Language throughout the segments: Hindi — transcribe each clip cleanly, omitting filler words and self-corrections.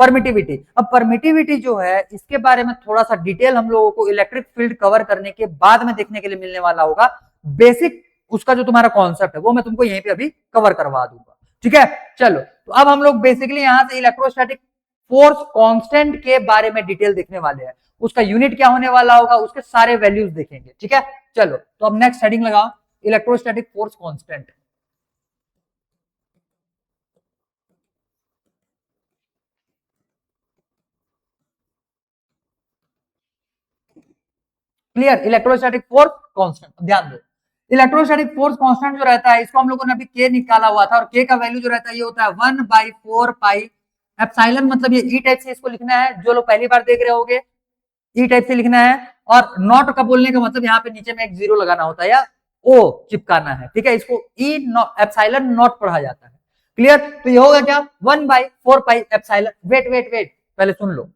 परमिटिविटी। अब परमिटिविटी जो है इसके बारे में थोड़ा सा डिटेल हम लोगों को इलेक्ट्रिक फील्ड कवर करने के बाद में देखने के लिए मिलने वाला होगा। बेसिक उसका जो तुम्हारा कॉन्सेप्ट है वो मैं तुमको यहीं पे अभी कवर करवा दूंगा, ठीक है। चलो, तो अब हम लोग बेसिकली यहां से इलेक्ट्रोस्टैटिक फोर्स कांस्टेंट के बारे में डिटेल देखने वाले हैं। उसका यूनिट क्या होने वाला होगा, उसके सारे वैल्यूज देखेंगे, ठीक है। चलो, तो अब नेक्स्ट हेडिंग लगाओ, electrostatic force constant. Clear, electrostatic force constant. ध्यान दो, इलेक्ट्रोस्टैटिक फोर्स कांस्टेंट जो रहता है इसको हम लोगों ने अभी के निकाला हुआ था, और के का वैल्यू जो रहता है ये होता है 1/4 पाई एप्सिलॉन। मतलब ये ई टाइप से इसको लिखना है, जो लोग पहली बार देख रहे होंगे ई टाइप से लिखना है। और नॉट का बोलने का मतलब यहाँ पे नीचे में एक जीरो लगाना होता है या ओ चिपकाना है, ठीक है। इसको ई एप्सिलॉन नॉट पढ़ा जाता है। क्लियर, तो ये होगा क्या 1/4 pi epsilon. Wait wait wait, पहले सुन लो,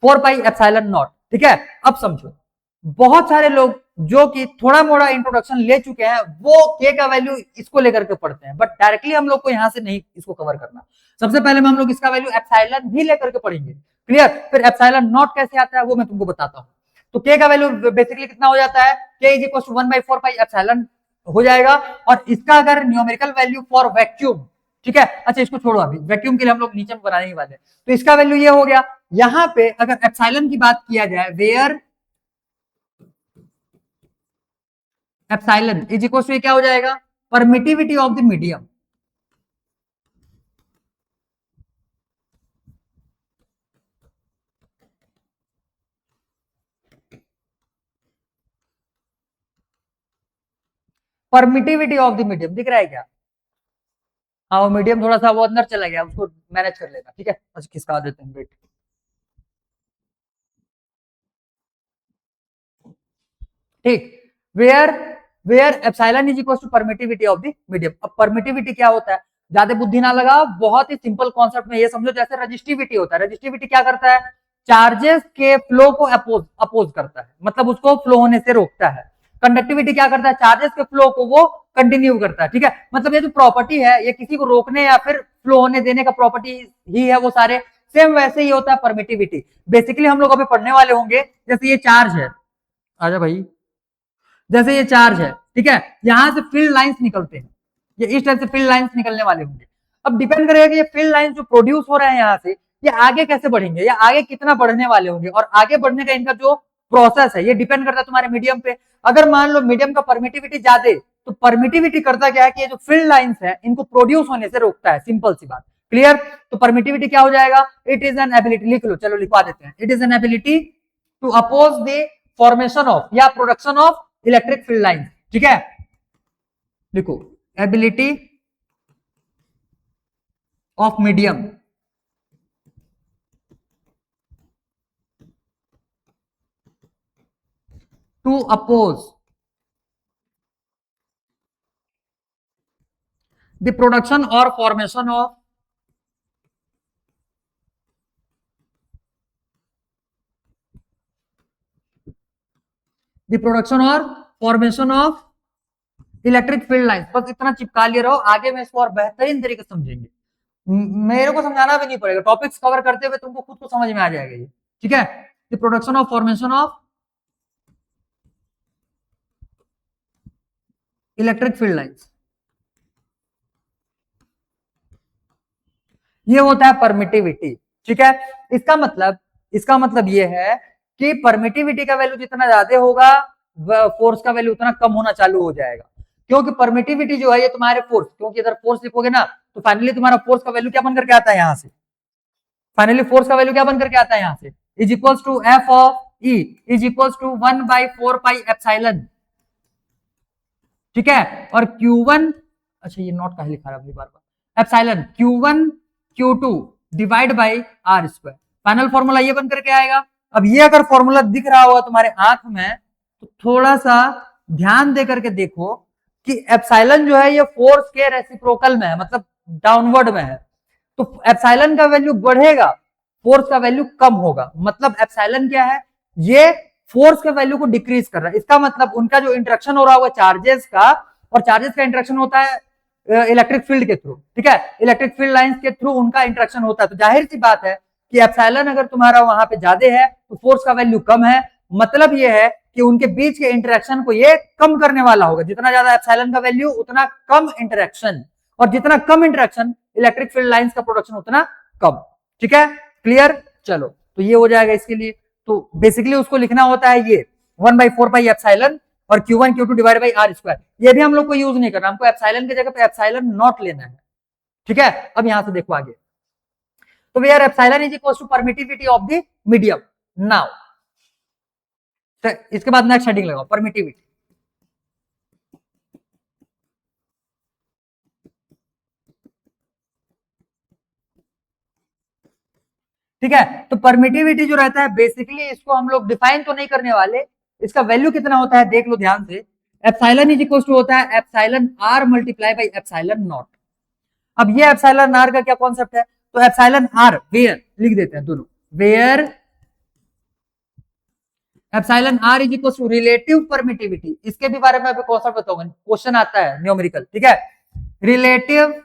4 पाई एप्सिलॉन नॉट, ठीक है। अब समझो, बहुत सारे लोग जो कि थोड़ा मोड़ा इंट्रोडक्शन ले चुके हैं वो के का वैल्यू इसको लेकर के पढ़ते हैं, बट डायरेक्टली हम लोग को यहां से नहीं इसको कवर करना। सबसे पहले में हम लोग इसका वैल्यू एप्सिलॉन भी लेकर के पढ़ेंगे, क्लियर। फिर एप्सिलॉन नॉट कैसे आता है वो मैं तुमको बताता हूं। तो के का वैल्यू बेसिकली कितना हो जाता है, K is equal to 1/4 pi epsilon हो जाएगा। और इसका अगर न्यूमेरिकल वैल्यू फॉर वैक्यूम, ठीक है, अच्छा इसको छोड़ो, अभी वैक्यूम के लिए हम लोग नीचे में बनाने ही वाले हैं। तो इसका वैल्यू ये हो गया। यहां पे अगर एप्सिलॉन की बात किया जाए, where epsilon is equal to क्या हो जाएगा, permittivity of the medium. Permittivity of the medium दिख रहा है क्या? हाँ, वो मीडियम थोड़ा सा वो अंदर चला गया, उसको मैनेज कर लेना, ठीक है। अच्छा खिसका देते हैं, वेट। ठीक, where where epsilon is equal to permittivity of the medium. अब परमिटिविटी क्या होता है, ज्यादा बुद्धि ना लगाओ, बहुत ही सिंपल कॉन्सेप्ट में ये समझो, जैसे रजिस्टिविटी होता है। रजिस्टिविटी क्या करता है, चार्जेस के फ्लो को अपोज करता है, मतलब उसको फ्लो होने से रोकता है। कंडक्टिविटी क्या करता है, चार्जेस के फ्लो को वो कंटिन्यू करता है, ठीक है। मतलब ये जो प्रॉपर्टी है ये किसी को रोकने या फिर फ्लो होने देने का प्रॉपर्टी ही है वो सारे। सेम वैसे ही होता है परमिटिविटी। बेसिकली हम लोग अभी पढ़ने वाले होंगे, जैसे ये चार्ज है, आजा भाई, जैसे ये चार्ज है, ठीक है, यहां से फील्ड लाइंस निकलते हैं, ये इस टाइप से फील्ड लाइंस निकलने वाले होंगे। अब डिपेंड करेगा कि ये फील्ड लाइंस जो प्रोड्यूस हो रहे हैं यहाँ से, ये आगे कैसे बढ़ेंगे या आगे कितना बढ़ने वाले होंगे, और आगे बढ़ने का इनका जो प्रोसेस है ये डिपेंड करता है तुम्हारे मीडियम पे। अगर मान लो मीडियम का परमिटिविटी ज्यादा, तो परमिटिविटी करता क्या है कि ये जो फील्ड लाइंस है इनको प्रोड्यूस होने से रोकता है, सिंपल सी बात, क्लियर। तो परमिटिविटी क्या हो जाएगा, इट इज एन एबिलिटी, लिख लो, चलो लिखवा देते हैं, it is an ability to oppose the formation of या production of electric field line, ठीक है। लिखो, ability of medium to oppose the production और फॉर्मेशन ऑफ द प्रोडक्शन और formation of electric field line. बस इतना चिपका लिए रहो, आगे में इसको और बेहतरीन तरीके से समझेंगे। मेरे को समझाना भी नहीं पड़ेगा, टॉपिक्स कवर करते हुए तुमको खुद को समझ में आ जाएगा ये, ठीक है। The production of formation of electric field lines, ये होता है परमिटिविटी, ठीक है। इसका मतलब ये है कि परमिटिविटी का वैल्यू जितना ज्यादा होगा फोर्स का वैल्यू उतना कम होना चालू हो जाएगा, क्योंकि परमिटिविटी जो है ये तुम्हारे फोर्स, क्योंकि अगर फोर्स लिखोगे ना तो फाइनली तुम्हारा फोर्स का वैल्यू क्या बन करके आता है यहां से, फाइनली फोर्स का वैल्यू क्या बन करके आता है यहां से, is equals to F of E is equals to 1/4 pi epsilon, ठीक है। और Q1, अच्छा ये नॉट का लिखा रहा है बार बार, epsilon Q1 Q2 divide by R square, final formula ये बन करके आएगा। अब ये अगर फॉर्मूला दिख रहा होगा तुम्हारे आंख में तो थोड़ा सा ध्यान दे करके देखो कि एप्सिलॉन जो है ये फोर्स के रेसिप्रोकल में है, मतलब डाउनवर्ड में है। तो एप्सिलॉन का वैल्यू बढ़ेगा, फोर्स का वैल्यू कम होगा। मतलब एप्सिलॉन क्या है, ये फोर्स के वैल्यू को डिक्रीज कर रहा है। इसका मतलब उनका जो इंटरेक्शन हो रहा होगा चार्जेस का, और चार्जेस का इंटरेक्शन होता है इलेक्ट्रिक फील्ड के थ्रू, ठीक है, इलेक्ट्रिक फील्ड लाइंस के थ्रू उनका इंटरेक्शन होता है। तो जाहिर सी बात है कि एप्सिलॉन अगर तुम्हारा वहां पे ज्यादा है तो फोर्स का वैल्यू कम है, मतलब ये है कि उनके बीच के इंटरेक्शन को ये कम करने वाला होगा। जितना ज्यादा एप्सिलॉन का वैल्यू उतना कम इंटरेक्शन, और जितना कम इंटरेक्शन इलेक्ट्रिक फील्ड लाइंस का प्रोडक्शन उतना कम। ठीक है, क्लियर? चलो, तो ये हो जाएगा इसके लिए। तो बेसिकली उसको लिखना होता है ये 1/4 पाई एप्सिलॉन और Q1 Q2 divide by R square. ये भी हम लोग को यूज नहीं करना, हमको एप्सिलॉन की जगह पे एप्सिलॉन नॉट लेना है। ठीक है, अब यहां से देखो आगे। तो where epsilon is equal to permittivity of the medium. Now इसके बाद नेक्स्ट हेडिंग लगाओ, परमिटिविटी। ठीक है, तो परमिटिविटी जो रहता है बेसिकली इसको हम लोग डिफाइन तो नहीं करने वाले, इसका वैल्यू कितना होता है देख लो ध्यान से। एप्सिलॉन इज इक्वल टू होता है epsilon R multiply by epsilon naught. अब ये एप्सिलॉन आर का क्या कॉन्सेप्ट है, तो एप्सिलॉन आर वेयर लिख देते हैं दोनों, where epsilon R is equal to relative permittivity. इसके भी बारे में अभी कॉन्सेप्ट बताऊंगा, क्वेश्चन आता है न्यूमेरिकल। ठीक है, रिलेटिव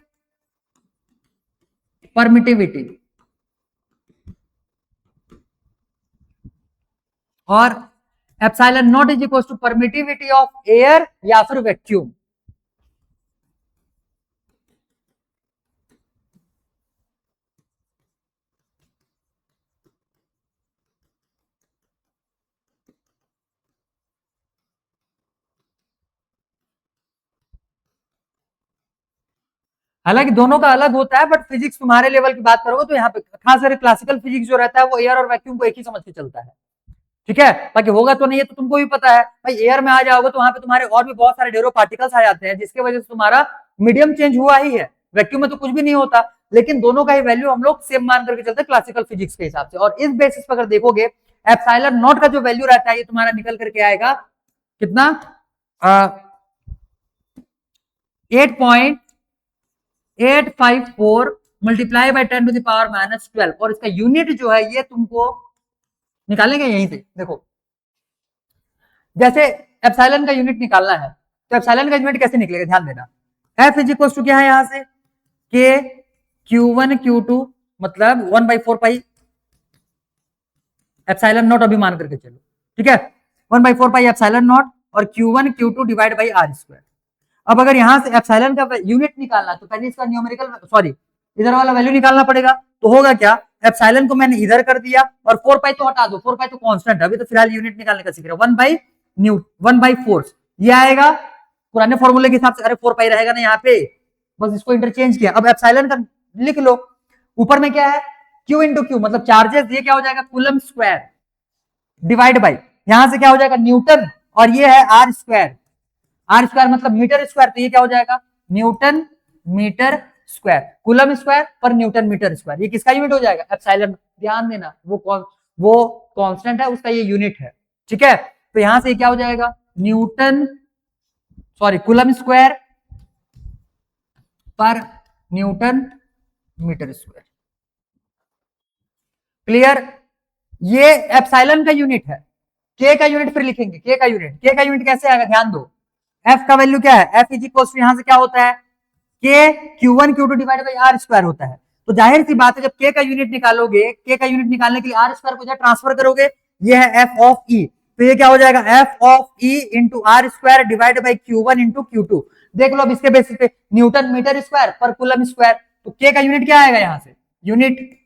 परमिटिविटी और epsilon naught is equal to permittivity of air या फिर वैक्यूम। हालांकि दोनों का अलग होता है, बट फिजिक्स तुम्हारे लेवल की बात करोगे तो यहाँ पे खास करके क्लासिकल फिजिक्स जो रहता है वो एयर और वैक्यूम को एक ही समझ के चलता है। ठीक है, बाकी होगा तो नहीं है, तो तुमको भी पता है भाई, एयर में आ जाओगे तो वहां पे तुम्हारे और भी बहुत सारे ढेरों पार्टिकल्स आ जाते हैं, जिसकी वजह से तुम्हारा मीडियम चेंज हुआ ही है। वैक्यूम में तो कुछ भी नहीं होता, लेकिन दोनों का ही वैल्यू हम लोग सेम मान करके चलते हैं क्लासिकल फिजिक्स के हिसाब से। और इस बेसिस पर अगर देखोगे एप्सिलॉन नॉट का जो वैल्यू रहता है ये तुम्हारा निकल करके आएगा कितना, 8.854 multiply by 10 to the power -12। और इसका यूनिट जो है ये तुमको निकालेंगे यहीं से। देखो, जैसे एप्सिलॉन का यूनिट निकालना है तो एप्सिलॉन का यूनिट कैसे निकलेगा, ध्यान देना। एफ इज इक्वल टू क्या है यहां से, के Q1 Q2 मतलब 1/4 पाई एप्सिलॉन नॉट, अभी मान करके चलो। ठीक है, 1/4 पाई एप्सिलॉन नॉट और Q1 Q2 divide by R square. अब अगर यहां से एप्सिलॉन का यूनिट निकालना तो पहले इसका न्यूमेरिकल सॉरी इधर वाला वैल्यू निकालना पड़ेगा। तो होगा क्या, एप्सिलॉन को मैंने इधर कर दिया और 4 पाई तो हटा दो, 4 पाई तो कांस्टेंट है, अभी तो फिलहाल यूनिट निकालने का सीख रहे हैं। 1/4 ये आएगा पुराने फॉर्मूले के हिसाब से। अरे 4 पाई रहेगा ना यहाँ पे, बस इसको इंटरचेंज किया। अब एप्सिलॉन का लिख लो, ऊपर में क्या है Q इंटू क्यू मतलब चार्जेस, ये क्या हो जाएगा कूलम स्क्वायर डिवाइड बाई यहां से क्या हो जाएगा न्यूटन, और ये है आर स्क्वायर। आर स्क्वायर मतलब मीटर स्क्वायर, तो ये क्या हो जाएगा newton metre square, coulomb square पर न्यूटन मीटर स्क्वायर। ये किसका यूनिट हो जाएगा, एप्सिलॉन। ध्यान देना वो कांस्टेंट है, उसका ये यूनिट है। ठीक है, तो यहां से क्या हो जाएगा न्यूटन सॉरी कूलम स्क्वायर पर न्यूटन मीटर स्क्वायर। क्लियर, ये एप्सिलॉन का यूनिट है। के का यूनिट फिर लिखेंगे, के का यूनिट कैसे आएगा, ध्यान दो। एफ का वैल्यू क्या है, एफ इज इक्वल टू यहां से क्या होता है के Q1 Q2 divide by R square होता है। तो जाहिर सी बात है जब के का यूनिट निकालोगे, के का यूनिट निकालने के लिए आर स्क्वायर को ट्रांसफर करोगे, ये है एफ ऑफ ई, तो ये क्या हो जाएगा F of E into R square divide by Q1 into Q2। देख लो अब इसके बेसिस पे न्यूटन मीटर स्क्वायर पर कूलम स्क्वायर, तो के का यूनिट क्या आएगा यहां से, यूनिट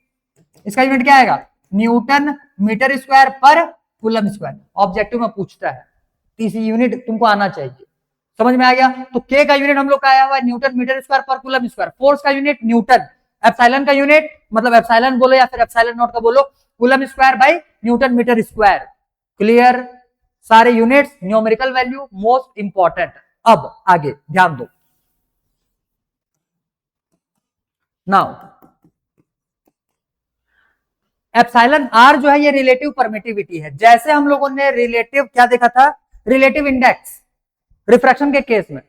इसका यूनिट क्या आएगा न्यूटन मीटर स्क्वायर पर कूलम स्क्वायर। ऑब्जेक्टिव में पूछता है, तीसरी यूनिट तुमको आना चाहिए, समझ में आ गया। तो के का यूनिट हम लोग का आया हुआ है न्यूटन मीटर स्क्वायर पर कूलम स्क्वायर, फोर्स का यूनिट न्यूटन, एप्सिलॉन का यूनिट मतलब एप्सिलॉन बोलो या फिर एप्सिलॉन नॉट का बोलो coulomb square by newton metre square. Clear, सारे units numerical value most important. अब आगे ध्यान दो, नाउ एप्सिलॉन आर जो है ये रिलेटिव परमिटिविटी है। जैसे हम लोगों ने रिलेटिव क्या देखा था, रिलेटिव इंडेक्स रिफ्रैक्शन के केस में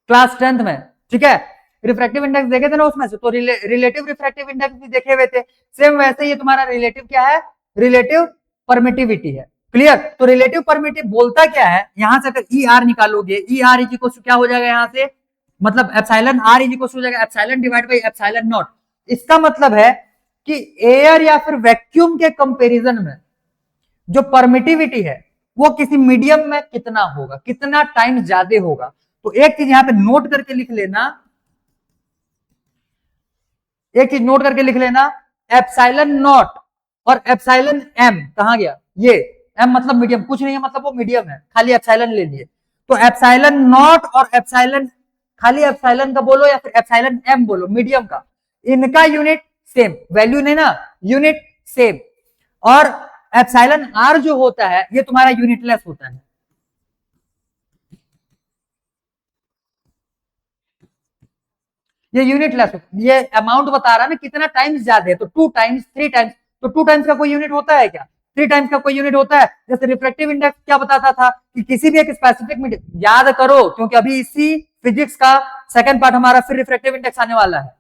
क्लास 10th में, ठीक है, रिफ्रैक्टिव इंडेक्स देखे थे ना उसमें से, तो रिलेटिव रिफ्रैक्टिव इंडेक्स भी देखे हुए थे। सेम वैसे ये तुम्हारा रिलेटिव क्या है, रिलेटिव परमिटिविटी है। क्लियर, तो रिलेटिव परमिटिव बोलता क्या है, यहां से अगर ई आर निकालोगे, E R is equal to क्या हो जाएगा यहां से, मतलब epsilon R is equal to हो जाएगा epsilon divide by epsilon naught. इसका मतलब है कि एयर या फिर वैक्यूम के कंपैरिजन में जो परमिटिविटी है वो किसी मीडियम में कितना होगा, कितना टाइम ज्यादा होगा। तो एक चीज यहां पे नोट करके लिख लेना, एक चीज नोट करके लिख लेना, एप्सिलॉन नॉट और एप्सिलॉन एम कहां गया, ये एम मतलब मीडियम, कुछ नहीं है मतलब वो मीडियम है, खाली एप्सिलॉन ले लिए। तो एप्सिलॉन नॉट और एप्सिलॉन, खाली एप्सिलॉन का बोलो या फिर एप्सिलॉन एम बोलो, मीडियम का, इनका यूनिट सेम, वैल्यू नहीं ना, यूनिट सेम। और एप्सिलॉन आर जो होता है ये तुम्हारा यूनिटलेस होता है, ये यूनिटलेस, ये अमाउंट बता रहा है ना कितना टाइम्स ज्यादा है, तो 2 टाइम्स 3 टाइम्स, तो 2 टाइम्स का कोई यूनिट होता है क्या, 3 टाइम्स का कोई यूनिट होता है। जैसे रिफ्रैक्टिव इंडेक्स क्या बताता था कि किसी भी एक स्पेसिफिक मीडियम, याद करो क्योंकि अभी इसी फिजिक्स का सेकंड पार्ट हमारा फिर रिफ्रैक्टिव इंडेक्स आने वाला है,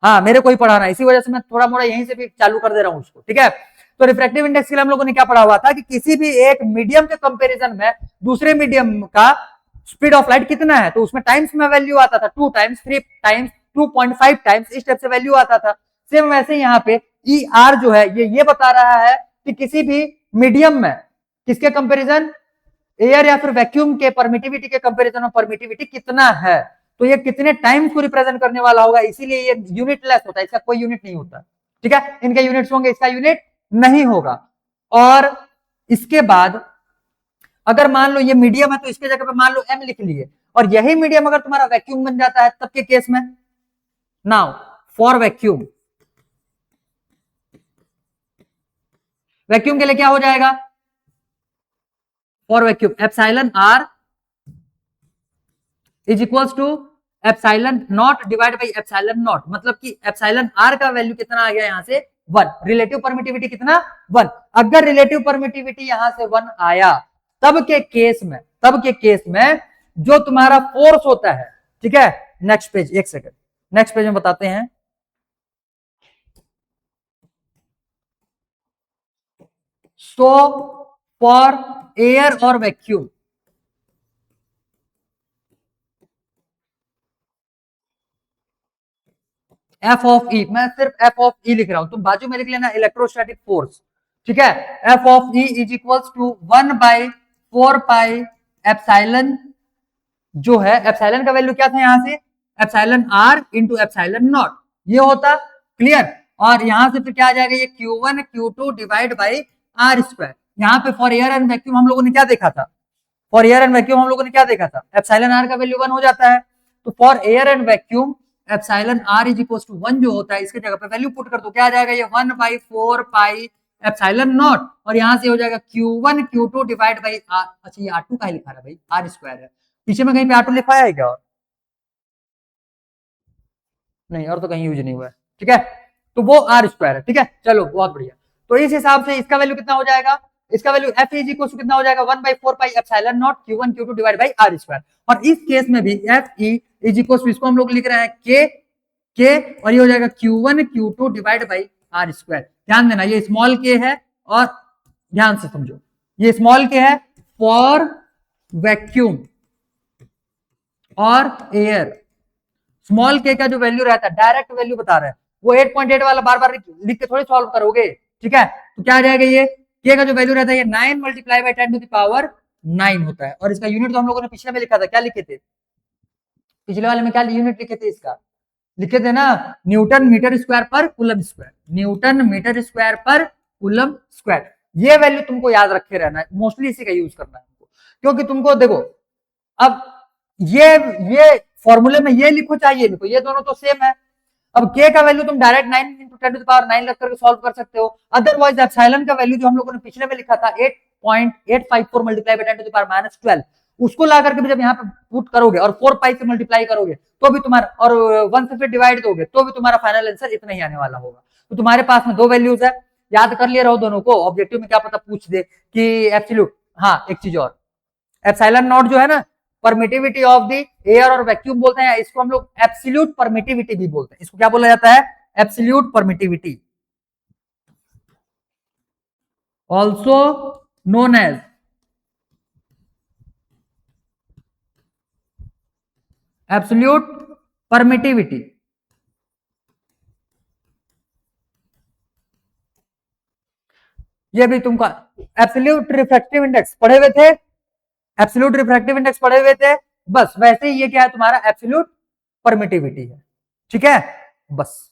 हाँ मेरे को ही पढ़ाना है, इसी वजह से मैं थोड़ा मोड़ा यहीं से भी चालू कर दे रहा हूं उसको, ठीक है। तो रिफ्रैक्टिव इंडेक्स के लिए हम लोगों ने क्या पढ़ा हुआ था कि किसी भी एक मीडियम के कंपैरिजन में दूसरे मीडियम का स्पीड ऑफ लाइट कितना है, तो उसमें टाइम्स में वैल्यू आता था, 2 टाइम्स 3 टाइम्स 2.5 टाइम्स, इस टाइप से वैल्यू आता था। सेम वैसे यहाँ पे ई आर जो है ये बता रहा है कि किसी भी मीडियम में किसके कंपेरिजन, एयर या फिर वैक्यूम के परमिटिविटी के कंपेरिजन में परमिटिविटी कितना है, तो ये कितने टाइम्स को रिप्रेजेंट करने वाला होगा, इसीलिए ये यूनिटलेस होता है, इसका कोई यूनिट नहीं होता, ठीक है, इनके यूनिट्स होंगे, इसका यूनिट नहीं होगा। और इसके बाद अगर मान लो ये मीडियम है तो इसके जगह पे मान लो एम लिख लिए, और यही मीडियम अगर तुम्हारा वैक्यूम बन जाता है तब के केस में, नाउ फॉर वैक्यूम, वैक्यूम के लिए क्या हो जाएगा, for vacuum epsilon R is equals to epsilon naught divide by epsilon naught, मतलब कि एप्सिलॉन आर का वैल्यू कितना आ गया यहां से 1, रिलेटिव परमिटिविटी कितना 1, अगर रिलेटिव परमिटिविटी यहां से 1 आया तब के केस में, तब के केस में जो तुम्हारा फोर्स होता है, ठीक है, नेक्स्ट पेज, एक सेकंड, नेक्स्ट पेज में बताते हैं। सो फॉर एयर और वैक्यूम, एफ ऑफ ई, मैं सिर्फ एफ ऑफ ई लिख रहा हूं, तुम बाजू में लिख लेना इलेक्ट्रोस्टैटिक फोर्स, ठीक है, F of E is equals to 1/4 pi epsilon, जो है एप्सिलॉन का वैल्यू क्या था यहां से, epsilon R into epsilon naught, ये होता क्लियर। और यहां से फिर क्या आ जाएगा, ये Q1 Q2 divide by R square. यहाँ पे फॉर एयर एंड वैक्यूम हम लोगों ने क्या देखा था, फॉर एयर एंड वैक्यूम हम लोगों ने क्या देखा था, एप्सिलॉन आर का वैल्यू 1 हो जाता है, तो for air and vacuum epsilon R is equal to 1 जो होता है, इसके जगह पे वैल्यू पुट कर दो, क्या आ जाएगा, ये 1/4 पाई एप्सिलॉन नॉट, और यहां से हो जाएगा Q1 Q2 divide by are, अच्छा ये R2 का ही लिखा है भाई, आर स्क्वायर है, पीछे में कहीं पे R2 लिखा है क्या, और नहीं, और तो कहीं यूज नहीं हुआ है, ठीक है, तो वो आर स्क्वायर है, ठीक है, चलो बहुत बढ़िया। तो इस हिसाब से इसका वैल्यू कितना हो जाएगा, इसका value F is equal to कितना हो जाएगा, 1/4 pi epsilon naught Q1 Q2 divide by R square. और इस केस में भी F E is equal to, इसको हम लोग लिख रहे हैं के, और ये हो जाएगा Q1 Q2 divide by R square. ध्यान देना ये स्मॉल के है, और ध्यान से समझो ये स्मॉल के है फॉर वैक्यूम और एयर, स्मॉल के का जो वैल्यू रहता है डायरेक्ट वैल्यू बता रहा है, वो 8.8 वाला बार बार लिख के थोड़ी सॉल्व करोगे, ठीक है, तो क्या आ जाएगा, ये के का जो वैल्यू रहता है ये 9 multiply by 10 to the power 9 होता है। और इसका यूनिट तो हम लोगों ने पिछले में लिखा था, क्या लिखे थे, पिछले वाले में क्या यूनिट लिखे थे इसका, लिखे थे ना, न्यूटन मीटर स्क्वायर पर coulomb square, newton metre square पर कूलम स्क्वायर। ये वैल्यू तुमको याद रखे रहना है, मोस्टली इसी का यूज करना है तुमको, क्योंकि तुमको देखो अब ये फॉर्मूले में ये लिखो चाहे ये लिखो, ये दोनों तो सेम है। अब के का वैल्यू तुम direct 9 into 10 to the power 9 रख करके सॉल्व कर सकते हो, अदरवाइज एप्सिलॉन का वैल्यू जो हम लोगों ने पिछले में लिखा था 8.854 multiply by 10 to the power -12, उसको ला करके भी जब यहाँ पे पुट करोगे और 4 पाई से मल्टीप्लाई करोगे तो भी तुम्हारा, और 1 से फिर डिवाइड दोगे तो भी तुम्हारा फाइनल आंसर इतना ही आने वाला होगा। तो तुम्हारे पास में दो वैल्यूज है, याद कर लिए रहो दोनों को, ऑब्जेक्टिव में क्या पता पूछ दे कि एब्सोल्यूट, हाँ एक चीज और, एप्सिलॉन नॉट जो है ना परमिटिविटी ऑफ द एयर और वैक्यूम बोलते हैं, इसको हम लोग एब्सोल्यूट परमिटिविटी भी बोलते हैं, इसको क्या बोला जाता है, absolute permittivity, also known as absolute permittivity. ये भी तुमका एब्सोल्यूट रिफ्रैक्टिव इंडेक्स पढ़े हुए थे, एब्सोल्यूट रिफ्रैक्टिव इंडेक्स पढ़े हुए थे, बस वैसे ही ये क्या है तुम्हारा एब्सोल्यूट परमिटिविटी है। ठीक है, बस